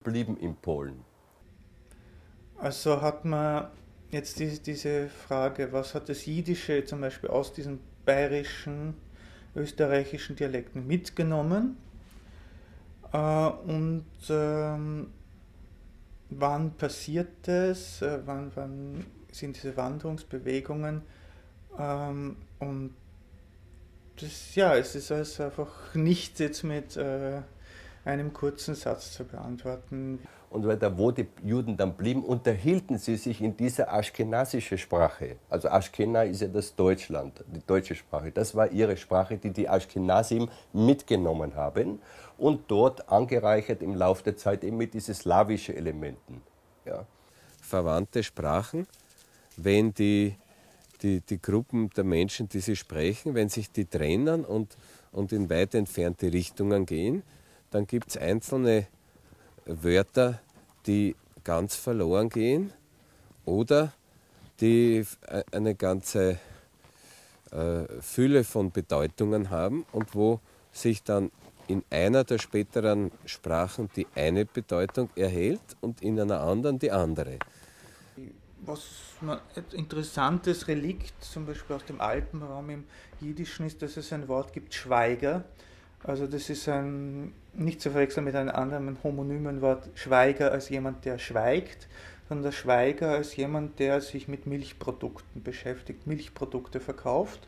blieben in Polen. Also hat man jetzt diese Frage, was hat das Jiddische zum Beispiel aus diesen bayerischen, österreichischen Dialekten mitgenommen und wann passiert das, wann sind diese Wanderungsbewegungen und das, ja, es ist also einfach nicht jetzt mit einem kurzen Satz zu beantworten. Und weiter, wo die Juden dann blieben, unterhielten sie sich in dieser aschkenasischen Sprache. Also Aschkena ist ja das Deutschland, die deutsche Sprache. Das war ihre Sprache, die die Aschkenasim mitgenommen haben und dort angereichert im Laufe der Zeit eben mit diesen slawischen Elementen. Ja. Verwandte Sprachen, wenn die Gruppen der Menschen, die sie sprechen, wenn sich die trennen und in weit entfernte Richtungen gehen, dann gibt es einzelne Wörter, die ganz verloren gehen oder die eine ganze Fülle von Bedeutungen haben und wo sich dann in einer der späteren Sprachen die eine Bedeutung erhält und in einer anderen die andere. Was man ein interessantes Relikt zum Beispiel aus dem Alpenraum im Jiddischen ist, dass es ein Wort gibt, Schweiger. Also das ist ein, nicht zu verwechseln mit einem anderen homonymen Wort, Schweiger als jemand, der schweigt, sondern der Schweiger als jemand, der sich mit Milchprodukten beschäftigt, Milchprodukte verkauft.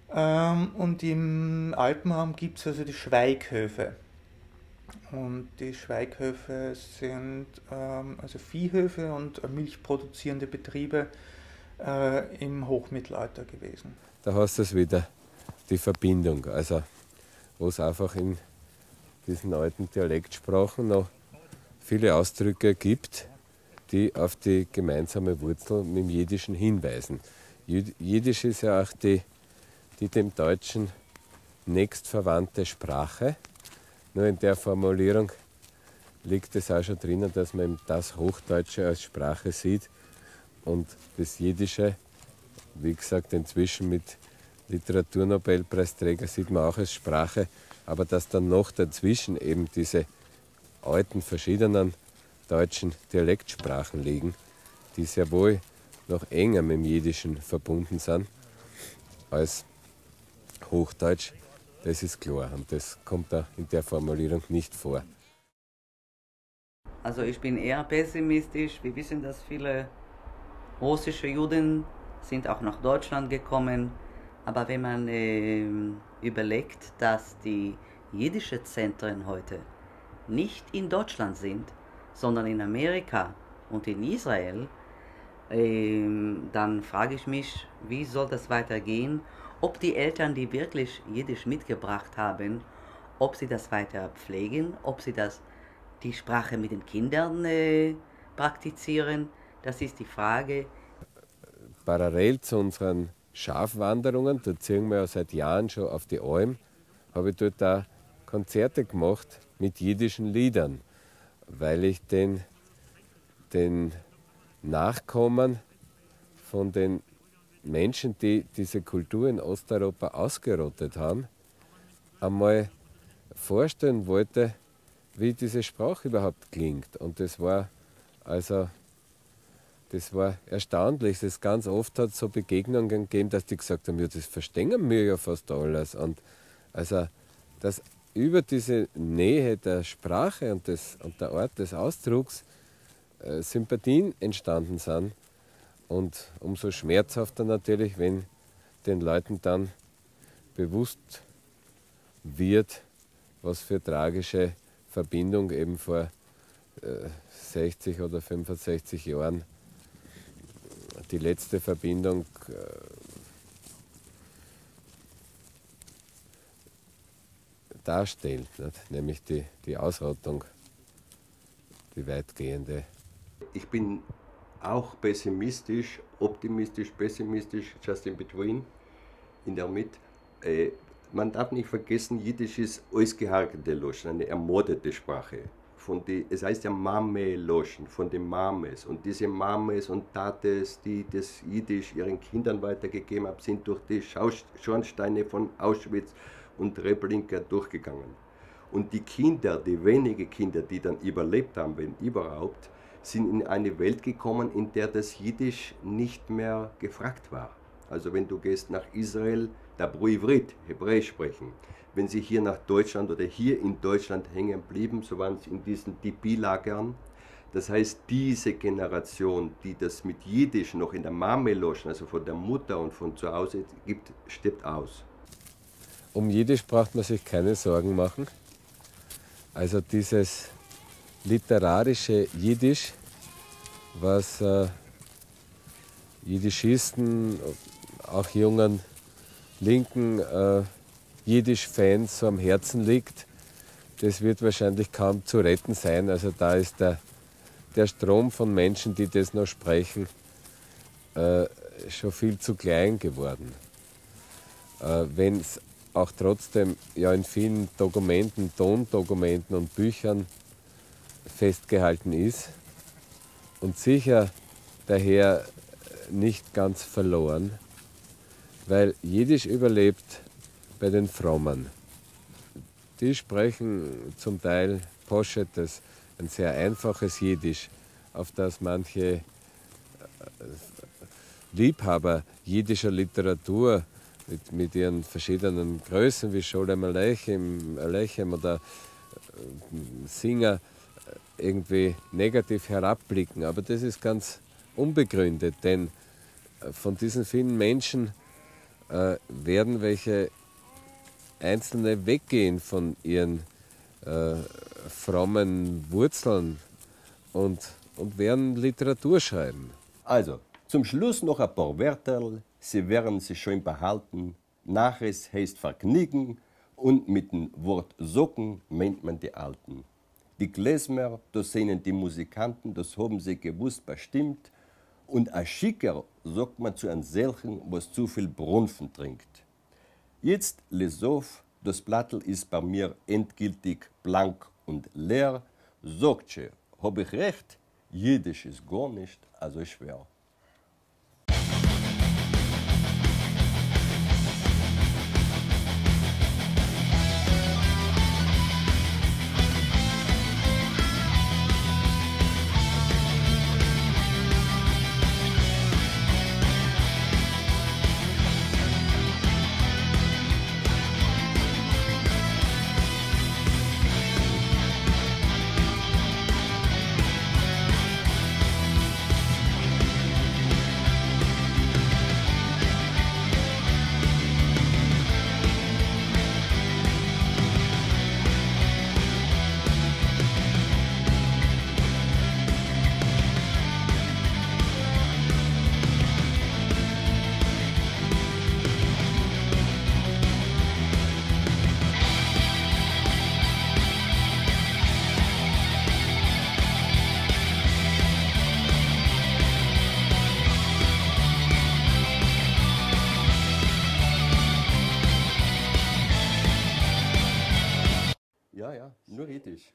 Und im Alpenraum gibt es also die Schweighöfe. Und die Schweighöfe sind also Viehhöfe und milchproduzierende Betriebe im Hochmittelalter gewesen. Da hast du es wieder, die Verbindung. Also wo es einfach in diesen alten Dialektsprachen noch viele Ausdrücke gibt, die auf die gemeinsame Wurzel mit dem Jiddischen hinweisen. Jiddisch ist ja auch die dem Deutschen nächstverwandte Sprache. Nur in der Formulierung liegt es auch schon drinnen, dass man eben das Hochdeutsche als Sprache sieht und das Jiddische, wie gesagt, inzwischen mit Literaturnobelpreisträger sieht man auch als Sprache, aber dass dann noch dazwischen eben diese alten verschiedenen deutschen Dialektsprachen liegen, die sehr wohl noch enger mit dem Jiddischen verbunden sind als Hochdeutsch, das ist klar und das kommt da in der Formulierung nicht vor. Also ich bin eher pessimistisch. Wir wissen, dass viele russische Juden sind auch nach Deutschland gekommen. Aber wenn man überlegt, dass die jiddischen Zentren heute nicht in Deutschland sind, sondern in Amerika und in Israel, dann frage ich mich, wie soll das weitergehen? Ob die Eltern, die wirklich Jiddisch mitgebracht haben, ob sie das weiter pflegen, ob sie die Sprache mit den Kindern praktizieren, das ist die Frage. Parallel zu unseren Schafwanderungen, da ziehen wir ja seit Jahren schon auf die Alm, habe ich dort auch Konzerte gemacht mit jiddischen Liedern, weil ich den Nachkommen von den Menschen, die diese Kultur in Osteuropa ausgerottet haben, einmal vorstellen wollte, wie diese Sprache überhaupt klingt. Und das war erstaunlich. Es ganz oft hat es so Begegnungen gegeben, dass die gesagt haben, ja, das verstehen wir ja fast alles. Und also, dass über diese Nähe der Sprache und der Art des Ausdrucks Sympathien entstanden sind. Und umso schmerzhafter natürlich, wenn den Leuten dann bewusst wird, was für tragische Verbindung eben vor 60 oder 65 Jahren die letzte Verbindung darstellt, nicht? Nämlich die Ausrottung, die weitgehende. Ich bin auch pessimistisch, optimistisch, pessimistisch, just in between, in der Mitte. Man darf nicht vergessen, Jiddisch ist ausgehärtete Loschen, eine ermordete Sprache. Es heißt ja Mame-Loschen, von den Mames. Und diese Mames und Tates, die das Jiddisch ihren Kindern weitergegeben haben, sind durch die Schornsteine von Auschwitz und Treblinka durchgegangen. Und die Kinder, die wenigen Kinder, die dann überlebt haben, wenn überhaupt, sind in eine Welt gekommen, in der das Jiddisch nicht mehr gefragt war. Also wenn du gehst nach Israel, da Ivrit, Hebräisch sprechen. Wenn sie hier nach Deutschland oder hier in Deutschland hängen blieben, so waren sie in diesen Tipi-Lagern. Das heißt, diese Generation, die das mit Jiddisch noch in der Mameloschen, also von der Mutter und von zu Hause gibt, stirbt aus. Um Jiddisch braucht man sich keine Sorgen machen. Also dieses literarische Jiddisch, was Jiddischisten, auch jungen linken Jiddisch-Fans so am Herzen liegt, das wird wahrscheinlich kaum zu retten sein. Also da ist der Strom von Menschen, die das noch sprechen, schon viel zu klein geworden. Wenn es auch trotzdem ja in vielen Dokumenten, Tondokumenten und Büchern festgehalten ist und sicher daher nicht ganz verloren, weil Jiddisch überlebt bei den Frommen. Die sprechen zum Teil Poshet, das ein sehr einfaches Jiddisch, auf das manche Liebhaber jiddischer Literatur mit ihren verschiedenen Größen wie Sholem Aleichem oder Singer irgendwie negativ herabblicken. Aber das ist ganz unbegründet, denn von diesen vielen Menschen werden welche Einzelne weggehen von ihren frommen Wurzeln und werden Literatur schreiben. Also, zum Schluss noch ein paar Wörter, sie werden sich schön behalten. Naches heißt Vergnügen und mit dem Wort Socken meint man die Alten. Die Klezmer, das sehen die Musikanten, das haben sie gewusst bestimmt. Und ein Schicker sagt man zu einem solchen, was zu viel Brunfen trinkt. Jetzt les auf, das Blattl ist bei mir endgültig blank und leer. Sagt sie, hab ich recht? Jiddisch ist gar nicht also schwer. Ja, nur Jiddisch.